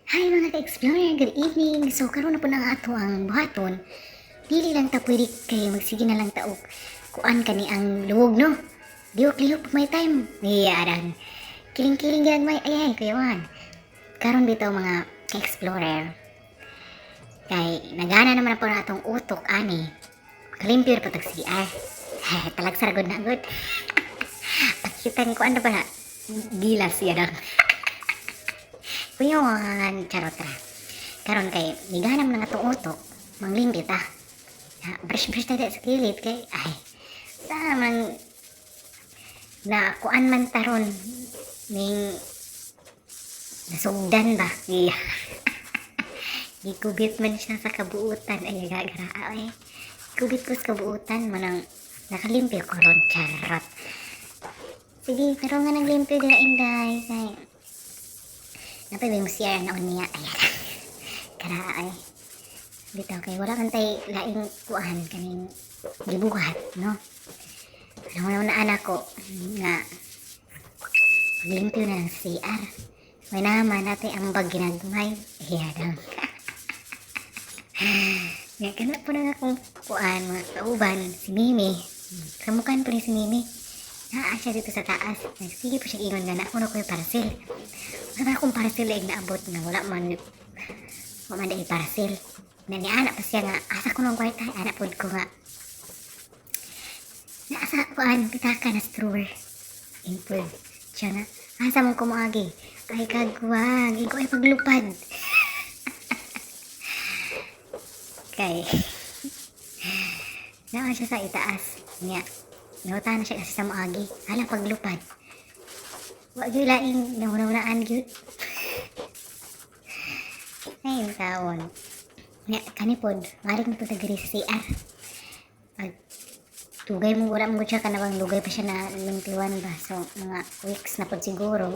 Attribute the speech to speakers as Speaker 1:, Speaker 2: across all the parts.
Speaker 1: Hi mga ka-explorer, good evening. So karon na po na nga ato ang buhaton. Dili lang ta pwede kay magsige na lang ta og kuan kani ang luwog no. Lihok-lihok pa may time. Niyaran. Kiling-kiling gyud may ay kuyawan. Karon bitaw mga ka-explorer. Kay nagana naman na po na atong utok ani. Kalimpyo pa tag CR. Talagsar gud na gud. Pakita ni kuan na ba na gilas yan. Kuyawan charot ra. Karon kay miganam na nga itong utok, manglimpit ah. Brush-brush na sa kilid kay, ay, sa man, na kuan man taron, ning, nasugdan ba? Iya. Gikubit man siya sa kabuutan, ay, gagara, ay. Kubit ko sa kabuutan, manang, nakalimpyo ko ron, charot. Sige, pero nga naglimpyo dila inday, kay, napay mo siya na unya, ayan. Karaay. Bitaw kay wala man tay laing kuan kaning gibuhat, no? Alam mo na anak ko nga maglimpyo na ng CR. May naman natin ang bag ginagmay. Iyadang. Nga kana po na akong kuan mga kauban si Mimi. Kamukan po ni si Mimi. Naa siya dito sa taas. Nagsige po siya ingon nga na ako na ko yung parcel. Wala akong parcel ay naabot na wala man dahil parcel. Na ni anak pa siya nga, asa ko ng kwarta, anak po ko nga. Naasa ko pitaka na strawer. Impul. Siya nga, asa mong kumuagi. Ay kagwag, ikaw ay paglupad. Kay, naman siya sa itaas. Nga, nauta na siya kasi sa muagi. Alang paglupad. Wag yung laing, nauna-unaan yun. Ayun taon. Nga, kanipod, maring po sa gari sa CR. Pag tugay mo, wala mo siya kanawang lugay pa siya na limpiwan ba. So, mga weeks na po siguro.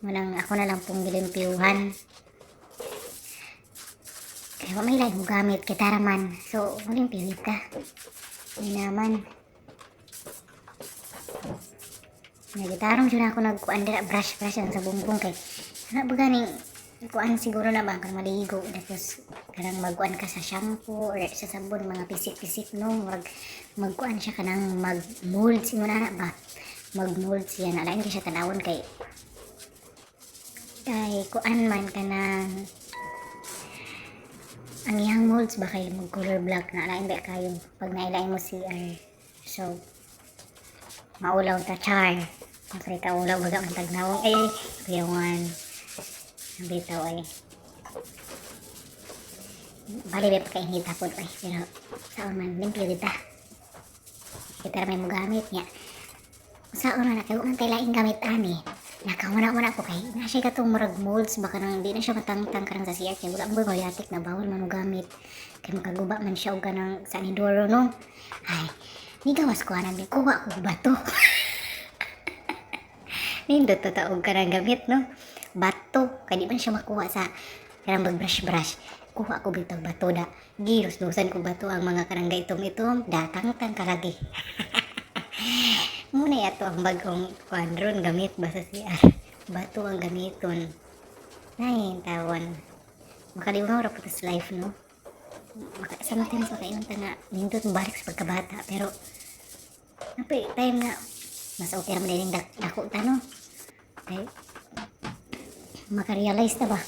Speaker 1: Walang, ako na lang pong gilimpiwan. Kaya may lang mo gamit, kitaraman. So, malimpiwit ka. Hindi naman. Nagitarong siya na ako nagkuan dira brush lang sa bumbong kay ano ba ganing kuan siguro na ba kang maligo tapos kanang magkuan ka sa shampoo or sa sabon mga pisik-pisik no magkuan siya kanang mag-mold sino na ba mag-mold siya na lain siya tanawon kay kuan man kanang ang iyang molds ba kay mag color black na lain ba kayo pag nailain mo CR so maulaw ta char makita ulaw baga ang tagnawang ay kuyawan ang bitaw ay bali ba pagkainita po ay pero saan man limpyo dita kita may mo gamit niya saan man nakaw man tayo laing gamit ani nakauna ko kay na siya katong murag molds baka nang hindi na siya matangtang karang sa CR kaya wala mo mayatik na bawal man mo gamit kaya makaguba man siya o ganang sa anidoro no ay ni gawas ko anang di kuha ko bato nindot tataog ka ng gamit no bato kaya di man siya makuha sa karang mag-brush kuha ko bitag bato da girus-dusan ko bato ang mga karangga itom datang-tang kalagi muna yato ang bagong kuandron gamit basta siya bato ang gamiton ay tawon makalimutan ra po sa life no sometimes makainom ta nga nindot balik sa pagkabata pero napay time nga mas okay naman din dako ta no okay makarealize na ba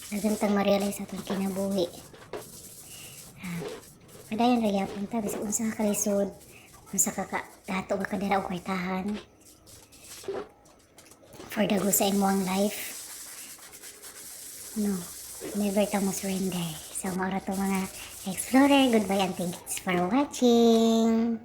Speaker 1: nagantang ma-realize atong kinabuhi padayon ra yapon ta bisag unsa ka kalisod unsa ka dato ka kadira og kwartahan for the good sa imong life no never ta mo surrender so maura to mga explorer goodbye and thanks for watching.